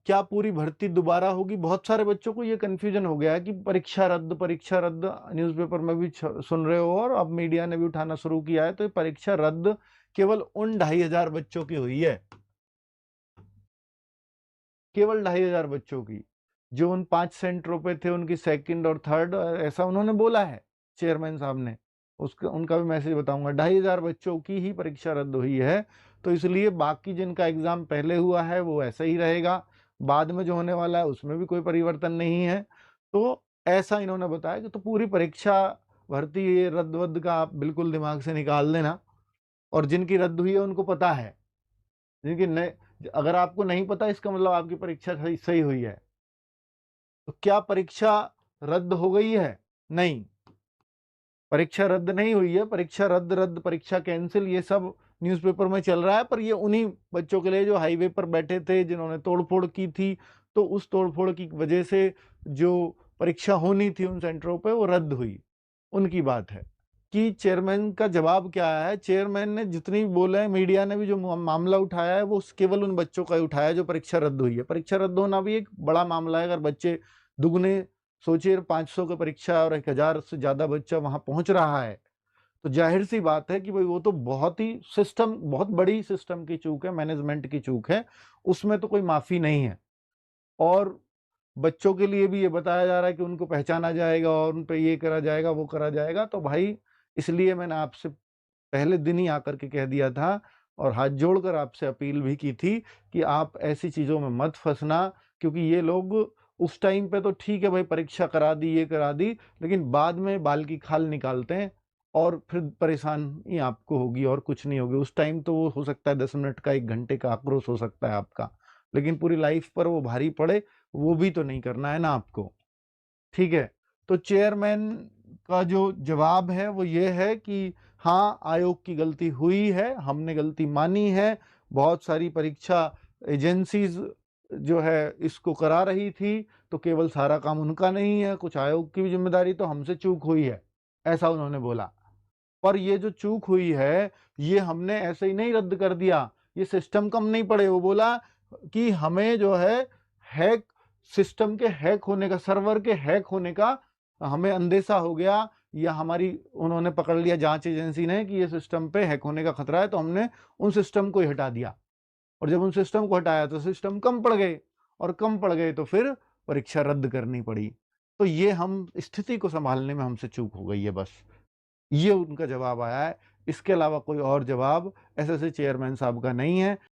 क्या पूरी भर्ती दोबारा होगी? बहुत सारे बच्चों को ये कन्फ्यूजन हो गया है कि परीक्षा रद्द न्यूज़पेपर में भी सुन रहे हो और अब मीडिया ने भी उठाना शुरू किया है। तो ये परीक्षा रद्द केवल उन 2500 बच्चों की हुई है, केवल 2500 बच्चों की, जो उन 5 सेंटरों पे थे, उनकी सेकंड और थर्ड, ऐसा उन्होंने बोला है चेयरमैन साहब ने। उसका उनका भी मैसेज बताऊंगा। 2500 बच्चों की ही परीक्षा रद्द हुई है, तो इसलिए बाकी जिनका एग्जाम पहले हुआ है वो ऐसा ही रहेगा, बाद में जो होने वाला है उसमें भी कोई परिवर्तन नहीं है। तो ऐसा इन्होंने बताया कि तो पूरी परीक्षा भर्ती ये रद्द वद्द का आप बिल्कुल दिमाग से निकाल देना, और जिनकी रद्द हुई है उनको पता है, जिनकी नहीं, अगर आपको नहीं पता इसका मतलब आपकी परीक्षा सही सही हुई है। तो क्या परीक्षा रद्द हो गई है? नहीं, परीक्षा रद्द नहीं हुई है। परीक्षा रद्द रद्द परीक्षा कैंसिल ये सब न्यूज़पेपर में चल रहा है, पर ये उन्हीं बच्चों के लिए जो हाईवे पर बैठे थे, जिन्होंने तोड़फोड़ की थी। तो उस तोड़फोड़ की वजह से जो परीक्षा होनी थी उन सेंटरों पे वो रद्द हुई, उनकी बात है। कि चेयरमैन का जवाब क्या है? चेयरमैन ने जितनी भी बोला है, मीडिया ने भी जो मामला उठाया है, वो केवल उन बच्चों का ही उठाया जो परीक्षा रद्द हुई है। परीक्षा रद्द होना भी एक बड़ा मामला है। अगर बच्चे दुगने, सोचिए 500 की परीक्षा और 1000 से ज्यादा बच्चा वहां पहुंच रहा है, तो जाहिर सी बात है कि भाई वो तो बहुत ही बहुत बड़ी सिस्टम की चूक है, मैनेजमेंट की चूक है, उसमें तो कोई माफी नहीं है। और बच्चों के लिए भी ये बताया जा रहा है कि उनको पहचाना जाएगा और उन पे ये करा जाएगा, वो करा जाएगा। तो भाई, इसलिए मैंने आपसे पहले दिन ही आकर के कह दिया था और हाथ जोड़कर आपसे अपील भी की थी कि आप ऐसी चीजों में मत फंसना, क्योंकि ये लोग उस टाइम पे तो ठीक है भाई, परीक्षा करा दी, ये करा दी, लेकिन बाद में बाल की खाल निकालते हैं और फिर परेशानी आपको होगी और कुछ नहीं होगी। उस टाइम तो वो हो सकता है 10 मिनट का, 1 घंटे का आक्रोश हो सकता है आपका, लेकिन पूरी लाइफ पर वो भारी पड़े, वो भी तो नहीं करना है ना आपको। ठीक है। तो चेयरमैन का जो जवाब है वो ये है कि हाँ, आयोग की गलती हुई है, हमने गलती मानी है। बहुत सारी परीक्षा एजेंसीज जो है इसको करा रही थी, तो केवल सारा काम उनका नहीं है, कुछ आयोग की भी जिम्मेदारी, तो हमसे चूक हुई है, ऐसा उन्होंने बोला। पर ये जो चूक हुई है, ये हमने ऐसे ही नहीं रद्द कर दिया, ये सिस्टम कम नहीं पड़े। वो बोला कि हमें जो है हैक, सिस्टम के हैक होने का, सर्वर के हैक होने का हमें अंदेशा हो गया, या हमारी उन्होंने पकड़ लिया जांच एजेंसी ने कि ये सिस्टम पे हैक होने का खतरा है, तो हमने उन सिस्टम को ही हटा दिया। और जब उन सिस्टम को हटाया तो सिस्टम कम पड़ गए, और कम पड़ गए तो फिर परीक्षा रद्द करनी पड़ी। तो ये हम स्थिति को संभालने में हमसे चूक हो गई है, बस ये उनका जवाब आया है। इसके अलावा कोई और जवाब एसएससी चेयरमैन साहब का नहीं है।